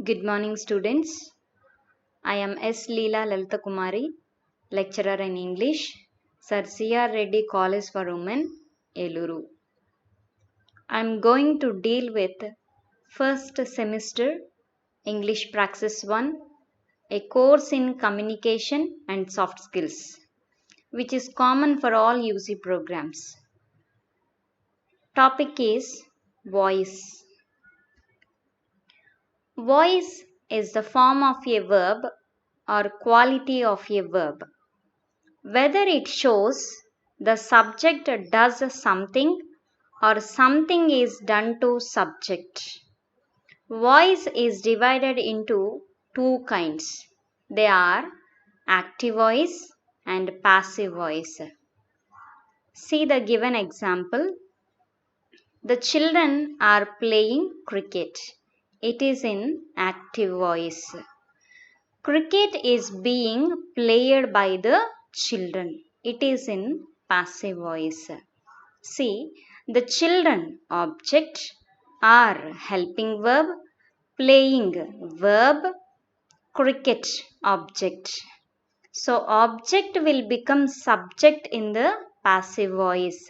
Good morning, students. I am S. Leela Lalita Kumari, lecturer in English, Sir C.R. Reddy College for Women, Eluru. I am going to deal with first semester English Praxis 1, a course in communication and soft skills, which is common for all UC programs. Topic is voice. Voice is the form of a verb or quality of a verb. Whether it shows the subject does something or something is done to subject. Voice is divided into two kinds. They are active voice and passive voice. See the given example. The children are playing cricket. It is in active voice. Cricket is being played by the children. It is in passive voice. See, the children object are helping verb, playing verb, cricket object. So, object will become subject in the passive voice.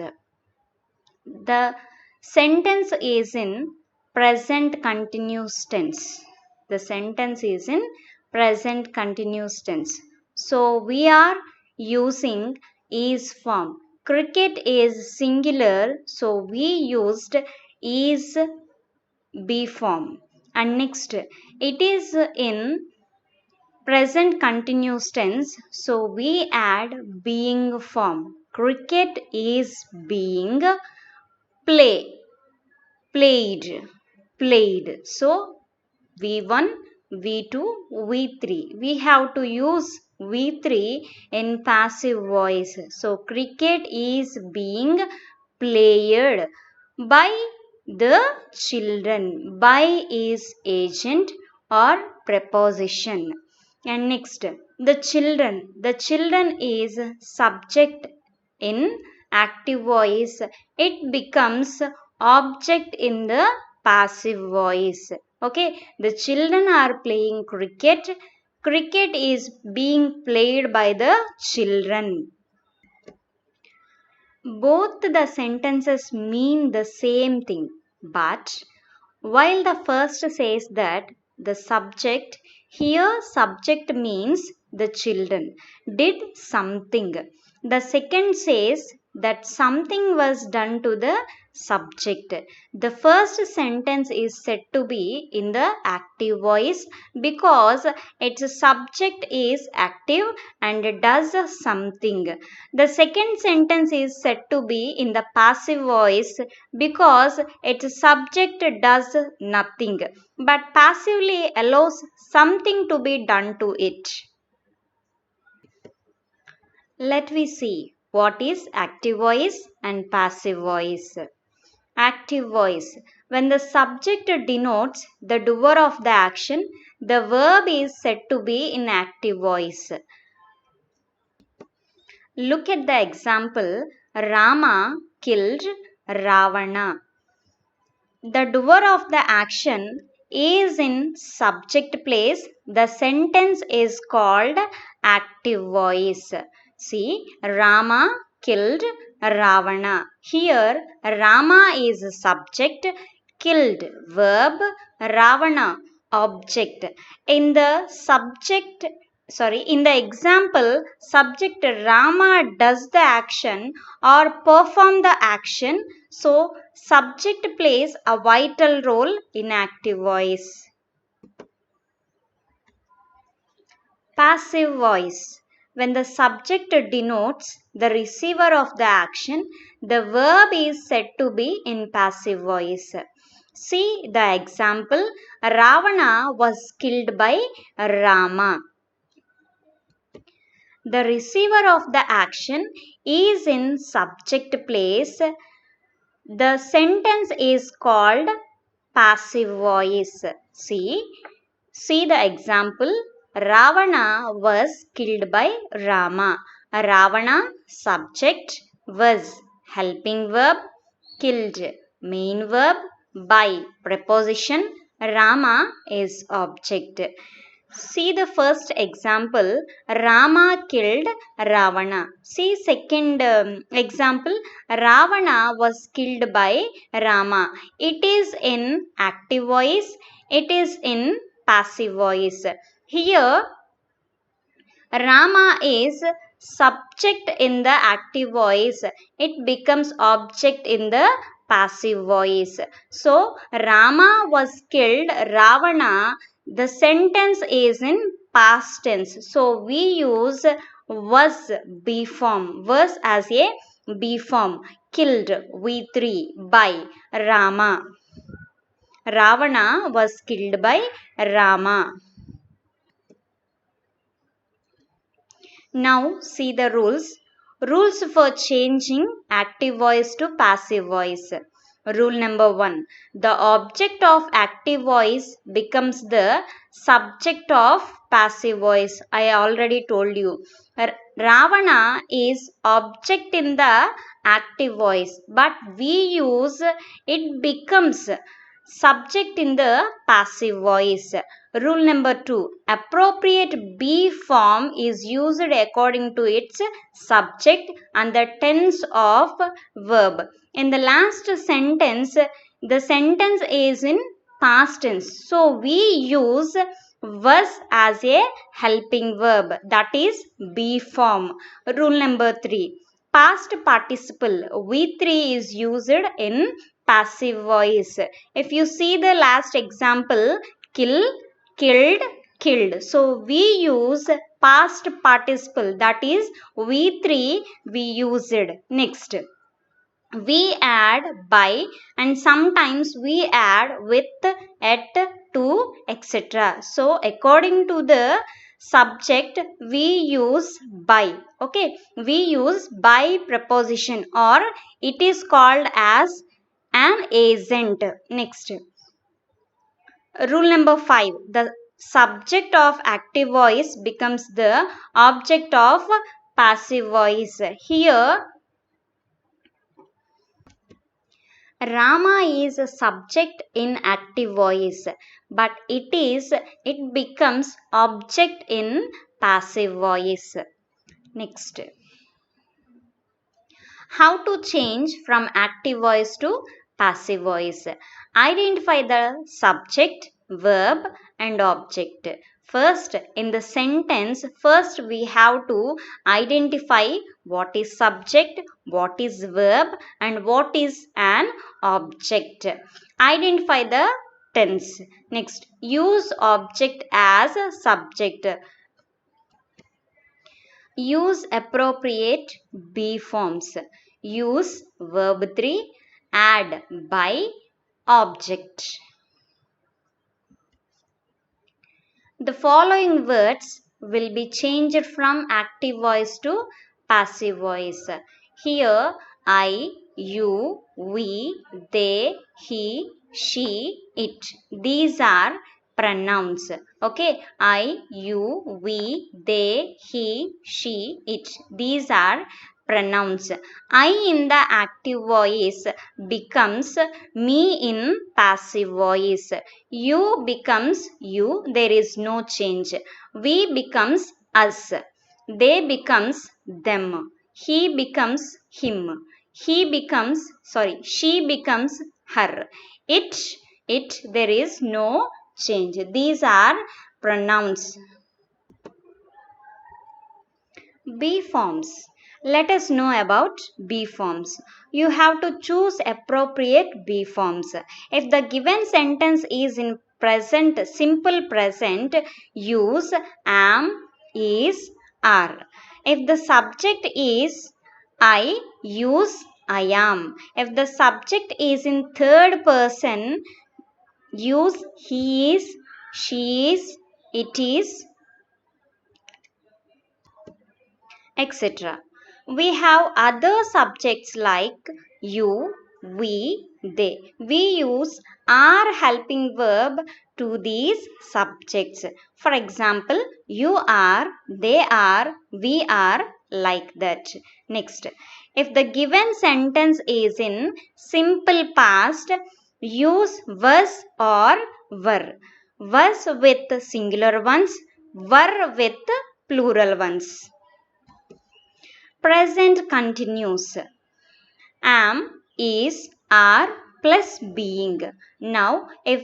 The sentence is in present continuous tense. The sentence is in present continuous tense. So we are using is form. Cricket is singular, so we used is be form. And next, it is in present continuous tense, so we add being form. Cricket is being played. So V1, V2, V3. We have to use V3 in passive voice. So cricket is being played by the children. By is agent or preposition. And next, the children. The children is subject in active voice. It becomes object in the passive voice. Okay, the children are playing cricket. Cricket is being played by the children. Both the sentences mean the same thing, but while the first says that the subject, here subject means the children did something. The second says that something was done to the subject. The first sentence is said to be in the active voice because its subject is active and does something. The second sentence is said to be in the passive voice because its subject does nothing but passively allows something to be done to it. Let me see what is active voice and passive voice. Active voice. When the subject denotes the doer of the action, the verb is said to be in active voice. Look at the example. Rama killed Ravana. The doer of the action is in subject place. The sentence is called active voice. See, Rama killed Ravana. Here, Rama is subject, killed verb, Ravana object. In the example, subject Rama does the action or perform the action. So, subject plays a vital role in active voice. Passive voice. When the subject denotes the receiver of the action, the verb is said to be in passive voice. See the example. Ravana was killed by Rama. The receiver of the action is in subject place. The sentence is called passive voice. See the example. Ravana was killed by Rama. Ravana subject, was helping verb, killed main verb, by preposition, Rama is object. See the first example, Rama killed Ravana. See second example, Ravana was killed by Rama. It is in active voice, it is in passive voice. Here Rama is subject in the active voice. It becomes object in the passive voice. So, Rama was killed, Ravana. The sentence is in past tense. So, we use was B form. Was as a B form. Killed V3 by Rama. Ravana was killed by Rama. Now see the rules. Rules for changing active voice to passive voice. Rule number 1. The object of active voice becomes the subject of passive voice. I already told you. Ravana is object in the active voice, but we use it becomes subject in the passive voice. Rule number 2. Appropriate be form is used according to its subject and the tense of verb. In the last sentence, the sentence is in past tense. So, we use was as a helping verb, that is be form. Rule number 3. Past participle V3 is used in passive voice. If you see the last example, kill, killed, killed. So we use past participle, that is V3 we used. Next, we add by and sometimes we add with, at, to, etc. So according to the subject we use by. Okay, we use by preposition or it is called as an agent. Next, rule number 5. The subject of active voice becomes the object of passive voice. Here Rama is a subject in active voice, but it becomes object in passive voice. Next, how to change from active voice to passive voice. Identify the subject, verb and object. First, in the sentence, first we have to identify what is subject, what is verb and what is an object. Identify the tense. Next, use object as a subject. Use appropriate be forms. Use verb 3, add by, object. The following words will be changed from active voice to passive voice. Here, I, you, we, they, he, she, it. These are pronouns. Okay, I, you, we, they, he, she, it. These are pronouns. I in the active voice becomes me in passive voice. You becomes you, there is no change. We becomes us. They becomes them. He becomes him. She becomes her. It, there is no change. These are pronouns. B forms. Let us know about B forms. You have to choose appropriate B forms. If the given sentence is in present, simple present, use am, is, are. If the subject is I, use I am. If the subject is in third person, use he is, she is, it is, etc. We have other subjects like you, we, they. We use are helping verb to these subjects. For example, you are, they are, we are, like that. Next, if the given sentence is in simple past, use was or were. Was with singular ones, were with plural ones. Present continuous. Am, is, are plus being. Now, if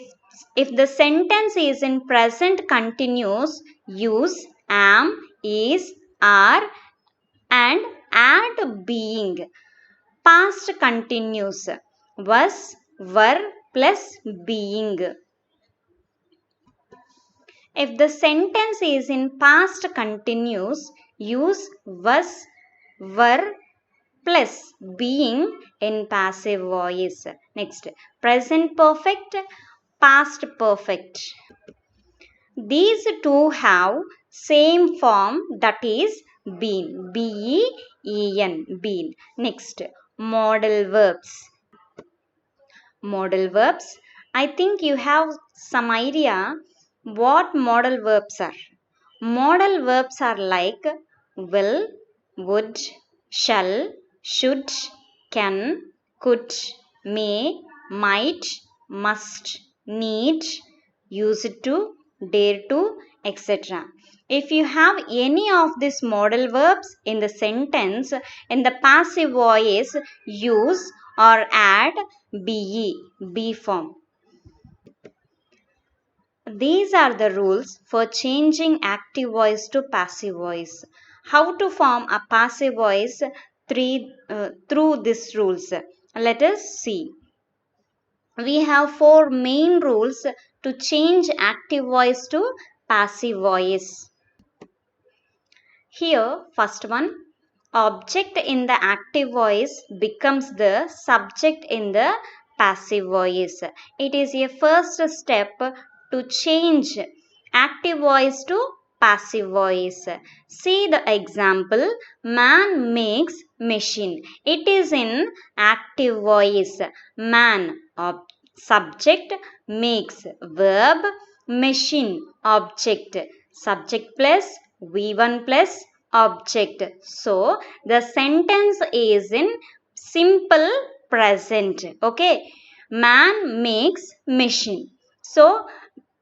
the sentence is in present continuous, use am, is, are and add being. Past continuous. Was, were plus being. If the sentence is in past continuous, use was, were plus being in passive voice. Next, present perfect, past perfect. These two have same form, that is been, B-E-E-N, been. Next, modal verbs. Modal verbs. I think you have some idea what modal verbs are. Modal verbs are like will, would, shall, should, can, could, may, might, must, need, used to, dare to, etc. If you have any of these modal verbs in the sentence, in the passive voice, use or add be form. These are the rules for changing active voice to passive voice. How to form a passive voice through these rules? Let us see. We have 4 main rules to change active voice to passive voice. Here, first one, object in the active voice becomes the subject in the passive voice. It is a first step to change active voice to passive voice. See the example, man makes machine. It is in active voice. Man, subject, makes, verb, machine, object, subject plus V1 plus object. So, the sentence is in simple present. Okay. Man makes machine. So,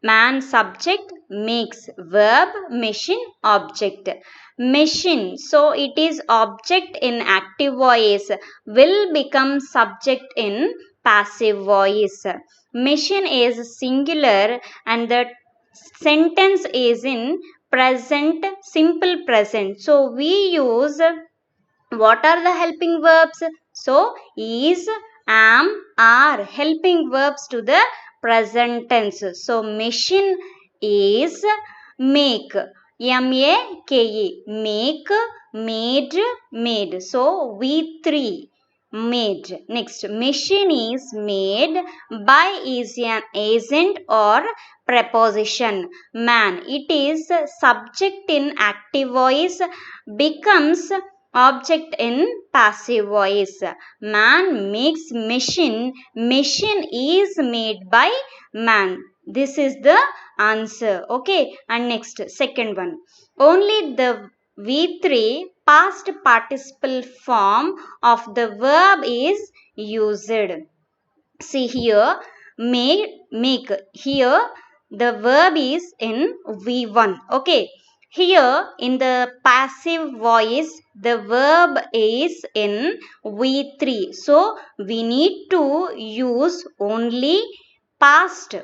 man subject makes verb machine object. Machine. So, it is object in active voice will become subject in passive voice. Machine is singular and the sentence is in present, simple present. So we use what are the helping verbs? So is, am, are helping verbs to the present tense. So machine is make. M-A-K-E. Make, made, made. So we 3 made. Next, machine is made by is an agent or preposition. Man, it is subject in active voice becomes object in passive voice. Man makes machine. Machine is made by man. This is the answer. Okay. And next, second one. Only the V3 past participle form of the verb is used. See here, make. Here, the verb is in V1. Okay. Here, in the passive voice, the verb is in V3. So, we need to use only past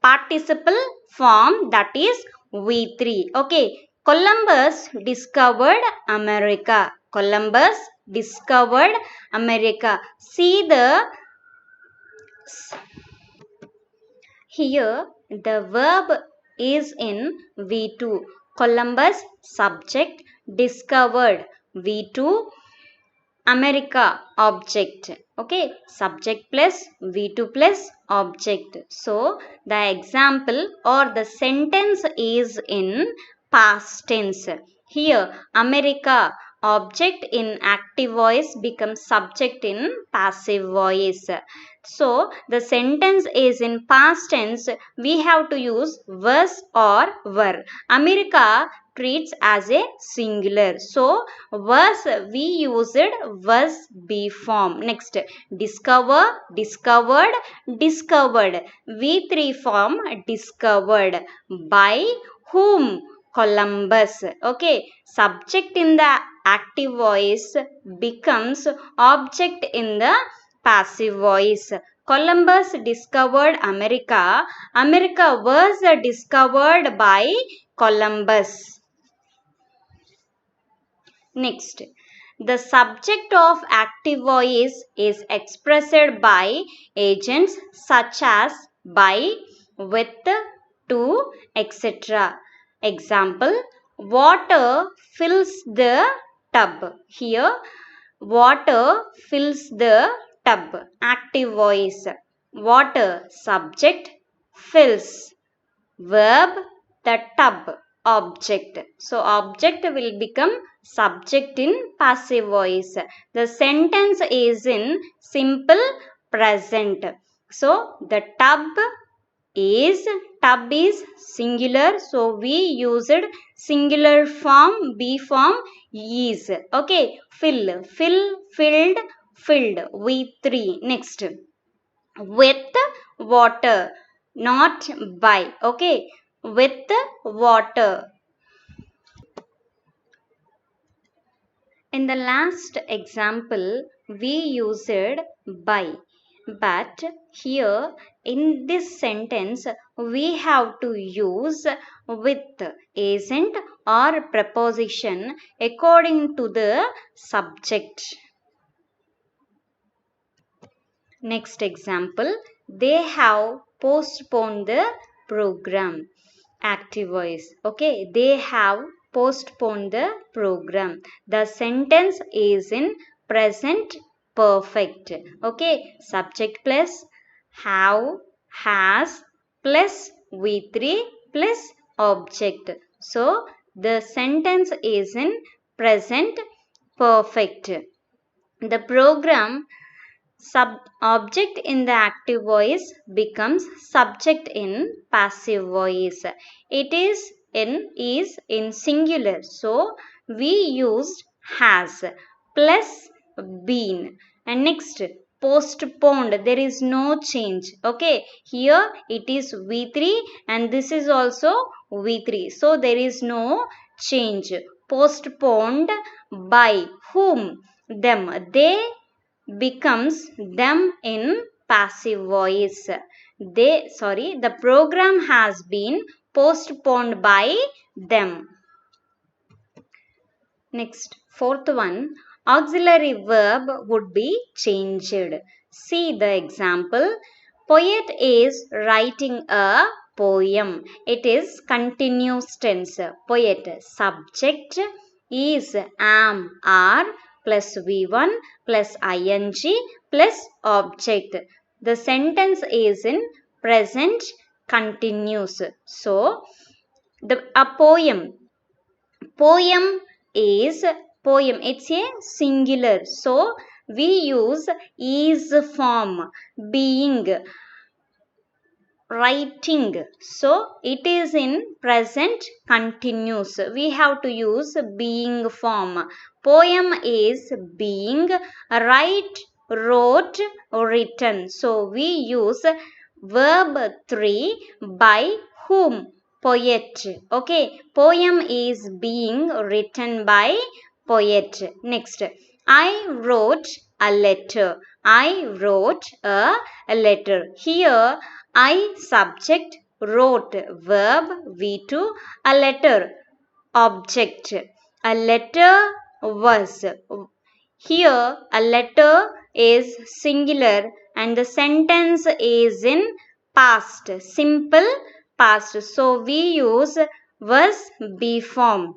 participle form, that is V3. Okay. Columbus discovered America. Columbus discovered America. See the here the verb is in V2. Columbus subject, discovered V2, America object. Okay, subject plus V2 plus object. So the example or the sentence is in past tense. Here America object in active voice becomes subject in passive voice. So the sentence is in past tense. We have to use was or were. America treats as a singular. So was, we used was be form. Next, discover, discovered, discovered. V3 form discovered. By whom? Columbus. Okay, subject in the active voice becomes object in the passive voice. Columbus discovered America. America was discovered by Columbus. Next, the subject of active voice is expressed by agents such as by, with, to, etc. Example, water fills the tub. Here, water fills the tub. Active voice. Water, subject, fills. Verb, the tub, object. So object will become subject in passive voice. The sentence is in simple present. So the tub is singular. So we used singular form, be form is. Okay, fill, filled, filled. V3. Next, with water, not by. Okay, with water. In the last example, we used by, but here in this sentence, we have to use with, agent or preposition according to the subject. Next example, they have postponed the program. Active voice. Okay, they have postponed the program. The sentence is in present perfect. Okay, subject plus have, has plus V3 plus object. So the sentence is in present perfect. The program object in the active voice becomes subject in passive voice. It is in singular. So we used has plus been. And next, postponed. There is no change. Okay. Here it is V3 and this is also V3. So there is no change. Postponed by whom? Them. They becomes them in passive voice. The program has been postponed by them. Next, fourth one, auxiliary verb would be changed. See the example. Poet is writing a poem. It is continuous tense. Poet, subject is, am, are plus V1 plus ing plus object. The sentence is in present continuous. So, a poem is poem, it's a singular. So we use is form, being, writing. So it is in present continuous. We have to use being form. Poem is being, write, wrote, written. So we use verb 3 by whom? Poet. Okay, poem is being written by poet. Next, I wrote a letter. I wrote a letter. Here I subject, wrote, verb V2, a letter, object. A letter was. Here a letter is singular and the sentence is in past, simple past. So we use was be form.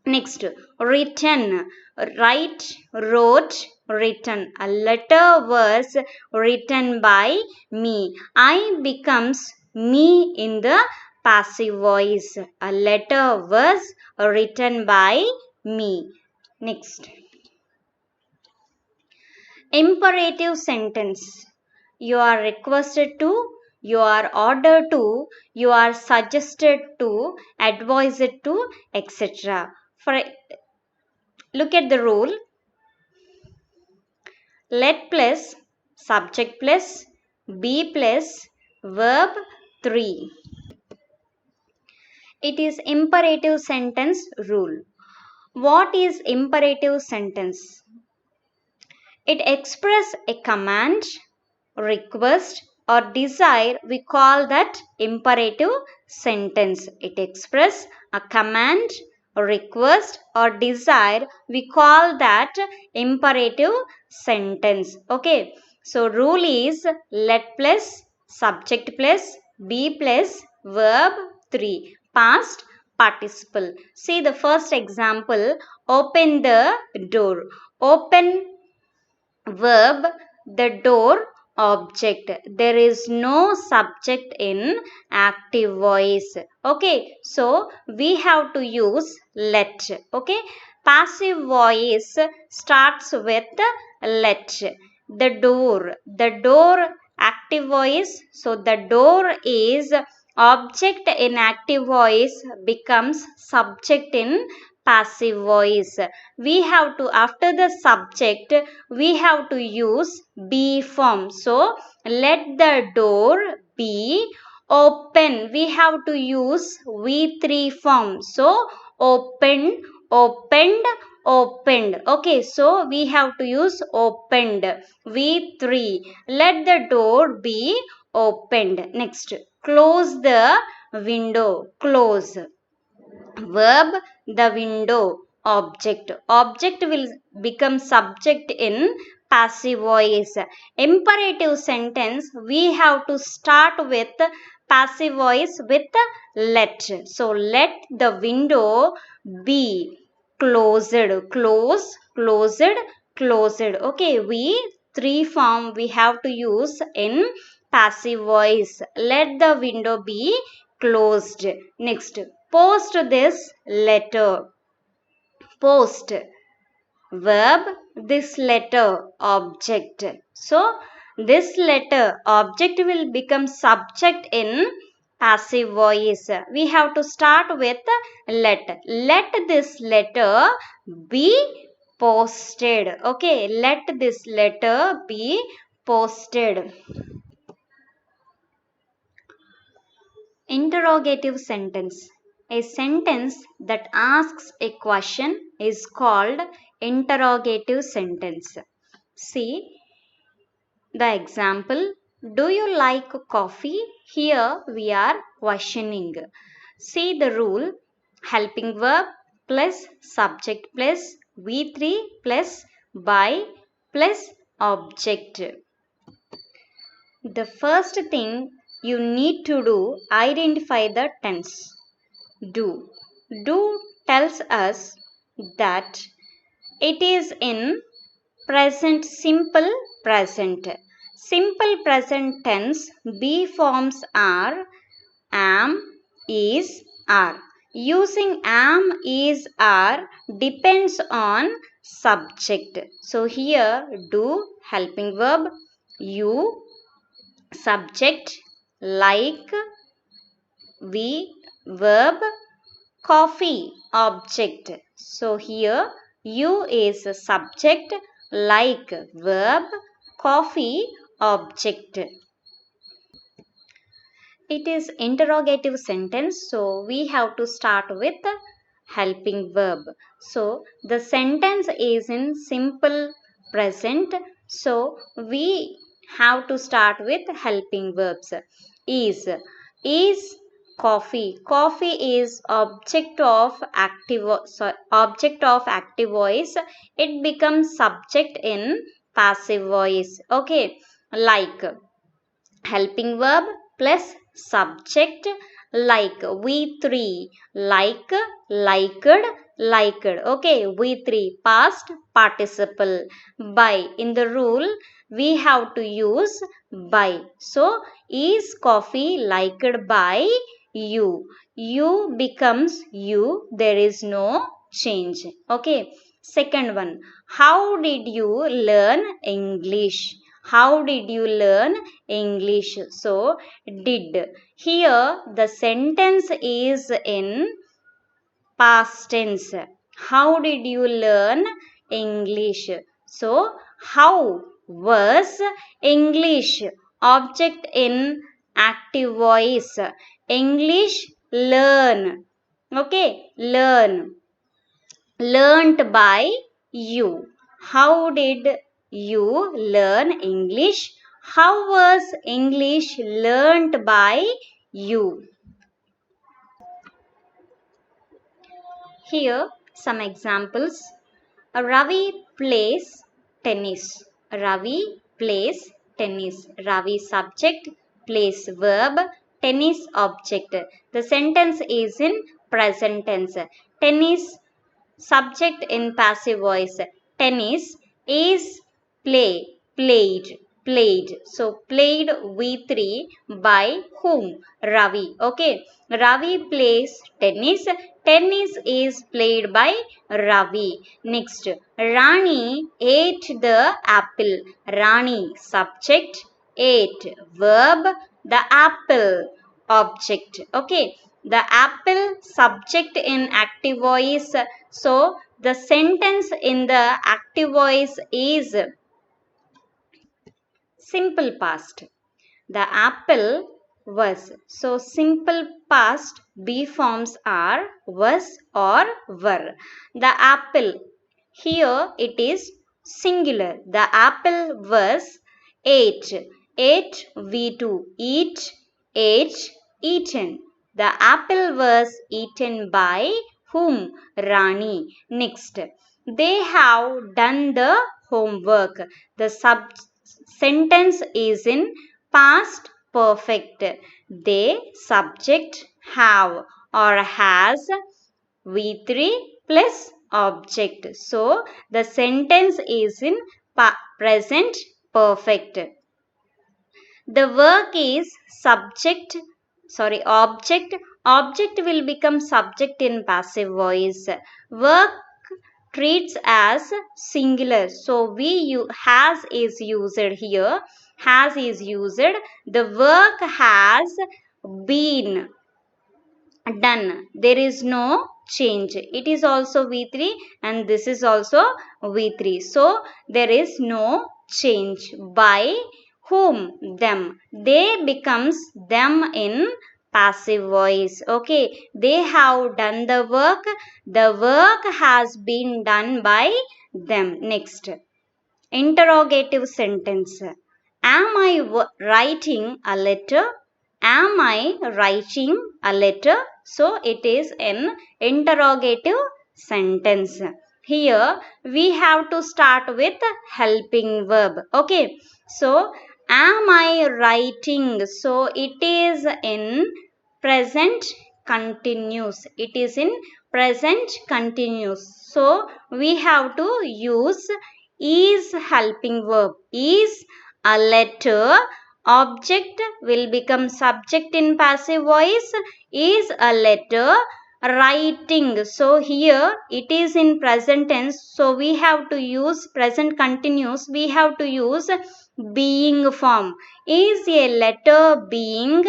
Next, written, write, wrote, written. A letter was written by me. I becomes me in the passive voice. A letter was written by me. Next, imperative sentence. You are requested to, you are ordered to, you are suggested to, advised to, etc. Look at the rule. Let plus, subject plus, be plus, verb 3. It is imperative sentence rule. What is imperative sentence? It expresses a command, request or desire. We call that imperative sentence. It expresses a command, request or desire. We call that imperative sentence. Okay. So rule is let plus, subject plus, be plus, verb 3. Past participle. See the first example. Open the door. Open verb, the door, object. There is no subject in active voice. Okay, so we have to use let. Okay, passive voice starts with let. The door, active voice. So the door is object in active voice becomes subject in passive voice. We have to, after the subject, we have to use be form. So let the door be open. We have to use V3 form. So opened, opened, opened. Okay, so we have to use opened. V3. Let the door be opened. Next, close the window. Close. Verb, the window, object. Object will become subject in passive voice. Imperative sentence, we have to start with passive voice with let. So let the window be closed. Close, closed, closed. Okay, three form we have to use in passive voice. Let the window be closed. Next, post this letter. Post. Verb, this letter, object. So, this letter, object will become subject in passive voice. We have to start with let. Let this letter be posted. Okay, let this letter be posted. Interrogative sentence. A sentence that asks a question is called interrogative sentence. See the example. Do you like coffee? Here we are questioning. See the rule. Helping verb plus subject plus V3 plus by plus object. The first thing you need to do, identify the tense. Do. Do tells us that it is in present simple present. Simple present tense be forms are am, is, are. Using am, is, are depends on subject. So here do helping verb, you subject, like, we verb, coffee object. So here you is a subject, like verb, coffee object. It is interrogative sentence, so we have to start with helping verb. So the sentence is in simple present, so we have to start with helping verbs. Is coffee. Coffee is object of active voice. It becomes subject in passive voice. Okay, like helping verb plus subject, like V3, like, liked, liked. Okay, V3 past participle. By, in the rule we have to use by. So is coffee liked by you? You becomes you, there is no change. Okay, Second one, how did you learn English? How did you learn English? So, did. Here, the sentence is in past tense. How did you learn English? So, how was English? Object in active voice. English learn. Okay, learn. Learnt by you. How did you learn English? How was English learnt by you? Here, some examples. Ravi plays tennis. Ravi plays tennis. Ravi subject, plays verb, tennis object. The sentence is in present tense. Tennis subject in passive voice. Tennis is played. So played V3 by whom? Ravi. Okay. Ravi plays tennis. Tennis is played by Ravi. Next, Rani ate the apple. Rani subject, ate verb, the apple object. Okay, the apple subject in active voice. So the sentence in the active voice is simple past. The apple was. So simple past B forms are was or were. The apple, here it is singular. The apple was ate. Ate V2. Eat, ate, eaten. The apple was eaten by whom? Rani. Next, they have done the homework. The sentence is in past perfect. They subject have or has V3 plus object. So the sentence is in present perfect. The work is object. Object will become subject in passive voice. Work treats as singular. So has is used here. Has is used. The work has been done. There is no change. It is also V3 and this is also V3. So there is no change. By whom? Them. They becomes them in passive voice. Okay, they have done the work. The work has been done by them. Next, interrogative sentence. Am I writing a letter? Am I writing a letter? So it is an interrogative sentence. Here we have to start with helping verb. Okay. So am I writing? So it is in present continuous. It is in present continuous. So we have to use is helping verb. Is a letter. Object will become subject in passive voice. Is a letter writing. So here it is in present tense. So we have to use present continuous. We have to use being form. Is a letter being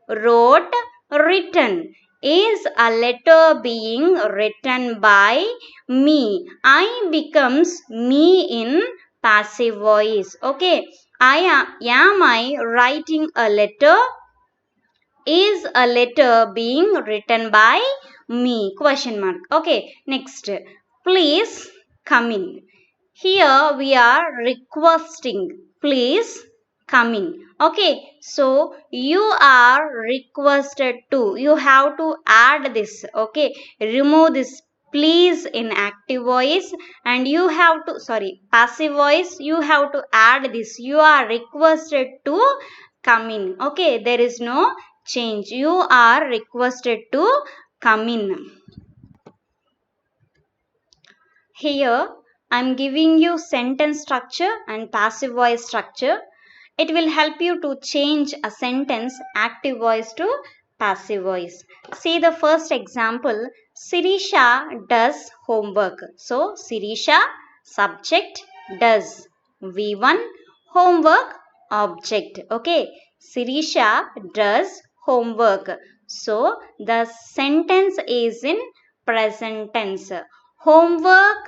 wrote, written. Is a letter being written by me? I becomes me in passive voice. Okay. Am I writing a letter? Is a letter being written by me? Question mark. Okay. Next. Please come in. Here we are requesting. Please come in. Okay. So you are requested to. You have to add this. Okay. Remove this please in active voice and you have to passive voice. You have to add this. You are requested to come in. Okay. There is no change. You are requested to come in. Here I am giving you sentence structure and passive voice structure. It will help you to change a sentence active voice to passive voice. See the first example. Sirisha does homework. So, Sirisha, subject, does. V1, homework, object. Okay. Sirisha does homework. So, the sentence is in present tense. Homework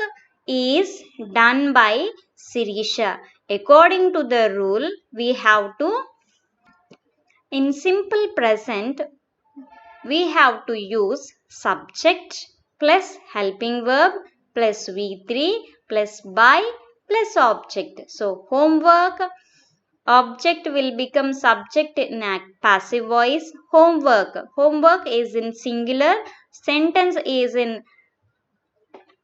is done by Sirisha. According to the rule, we have to, in simple present, we have to use subject plus helping verb plus V3 plus by plus object. So, homework, object will become subject in passive voice. Homework. Homework is in singular. Sentence is in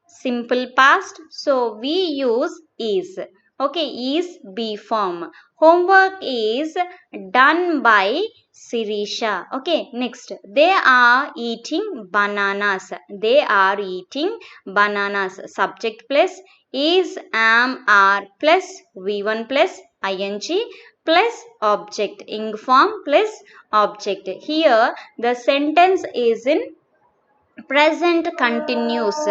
simple past, so we use is. Okay, is B form. Homework is done by Sirisha. Okay, next, they are eating bananas. They are eating bananas. Subject plus is, am, are plus V1 plus ing plus object. Ing form plus object. Here the sentence is in present continuous.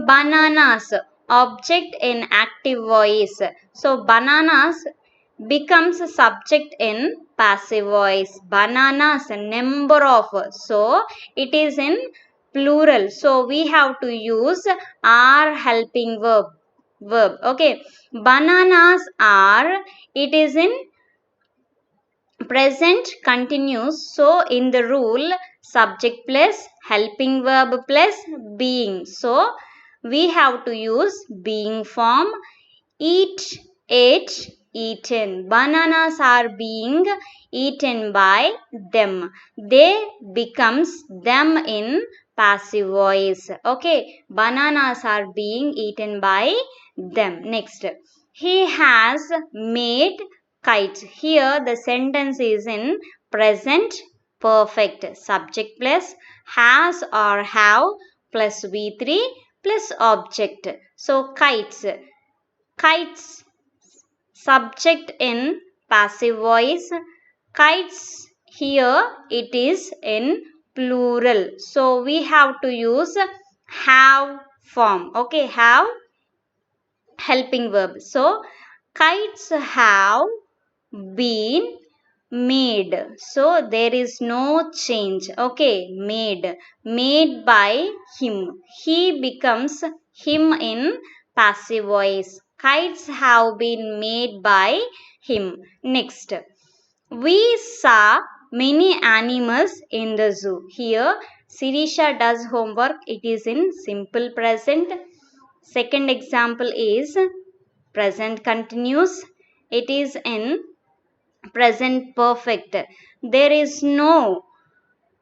Bananas, object in active voice. So, bananas becomes subject in passive voice. Bananas, number of. So, it is in plural. So, we have to use are helping verb. Okay. Bananas are, it is in present continuous. So in the rule, subject plus helping verb plus being. So we have to use being form. Eat, ate, eaten. Bananas are being eaten by them. They becomes them in passive voice. Okay, bananas are being eaten by them. Next, he has made kites. Here the sentence is in present perfect. Subject plus has or have plus V3 plus object. So kites. Kites, subject in passive voice. Kites, here it is in plural. So we have to use have form. Okay, have helping verb. So kites have been made. So there is no change. Okay, made by him. He becomes him in passive voice. Kites have been made by him. Next, we saw many animals in the zoo. Here Sirisha does homework. It is in simple present. Second example is present continuous. It is in present perfect. There is no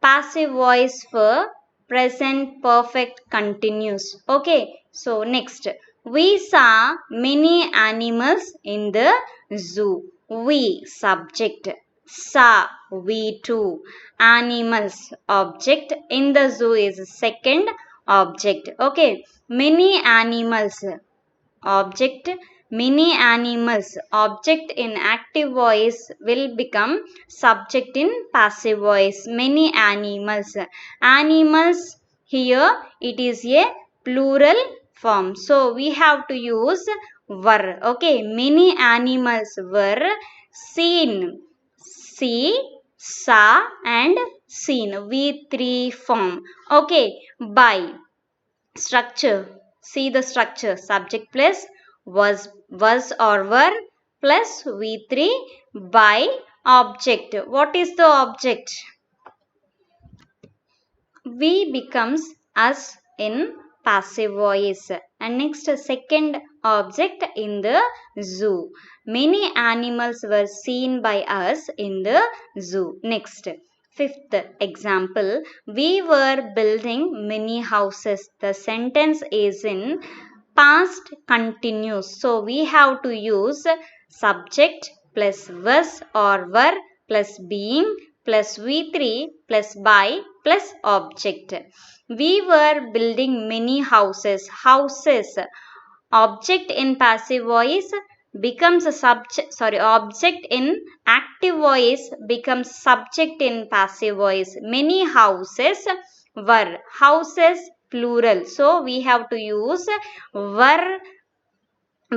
passive voice for present perfect continuous. Okay, so next, we saw many animals in the zoo. We, subject. Saw, V2. Animals, object. In the zoo is second object. Okay, many animals, object. Many animals, object in active voice will become subject in passive voice. Many animals. Animals, here it is a plural form. So we have to use were. Okay, many animals were seen. See, saw and seen. V3 form. Okay, by. Structure. See the structure. Subject plus was or were plus V3 by object. What is the object? We becomes us in passive voice. And next, second object in the zoo. Many animals were seen by us in the zoo. Next, fifth example, we were building many houses. The sentence is in past continuous. So we have to use subject plus was or were plus being plus V3 plus by plus object. We were building many houses. Houses, object in passive voice. becomes a object in active voice becomes subject in passive voice. Many houses were. Houses plural. So we have to use were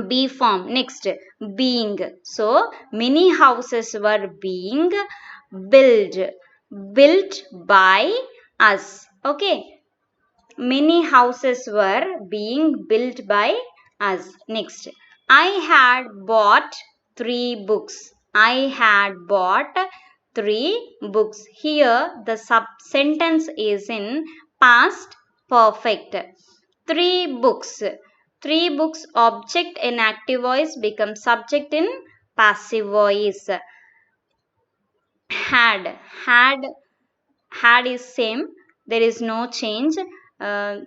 be form. Next, being. So many houses were being built. Built by us. Okay. Many houses were being built by us. Next, I had bought 3 books. I had bought 3 books. Here the sentence is in past perfect. 3 books. 3 books object in active voice becomes subject in passive voice. Had. Had is same, there is no change. uh,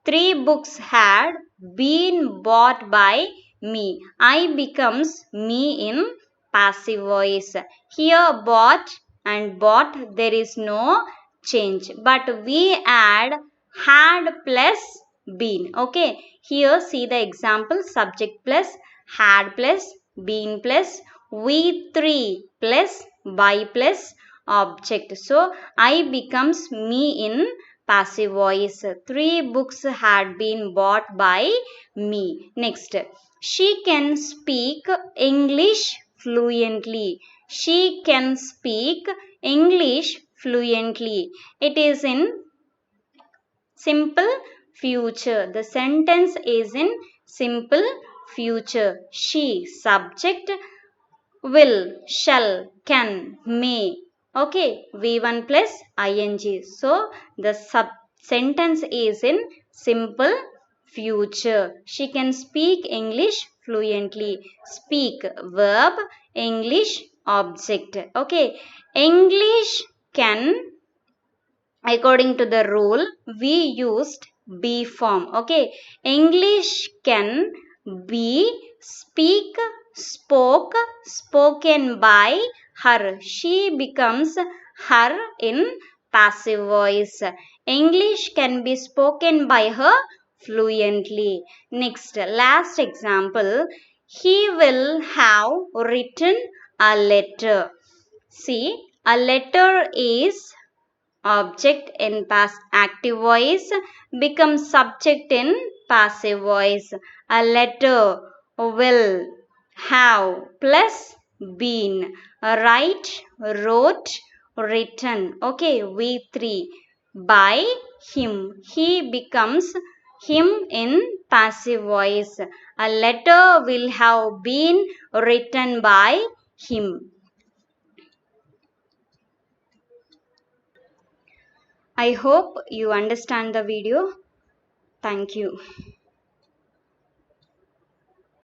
3 books had been bought by me. I becomes me in passive voice. Here bought and bought there is no change, but we add had plus been. Okay, here see the example: subject plus had plus been plus we 3 plus by plus object. So I becomes me in passive voice. 3 books had been bought by me. Next, she can speak English fluently. She can speak English fluently. It is in simple future. The sentence is in simple future. She subject will, shall, can, may. Okay, V1 plus ing. So the sentence is in simple future. She can speak English fluently. Speak verb, English object. Okay, English can, according to the rule, we used be form. Okay, English can be speak, spoke, spoken by her. She becomes her in passive voice. English can be spoken by her fluently. Next, last example: he will have written a letter. See, a letter is object in past active voice becomes subject in passive voice. A letter will have plus been. Write, wrote, written. Okay, we 3 by him. He becomes him in passive voice. A letter will have been written by him. I hope you understand the video. Thank you.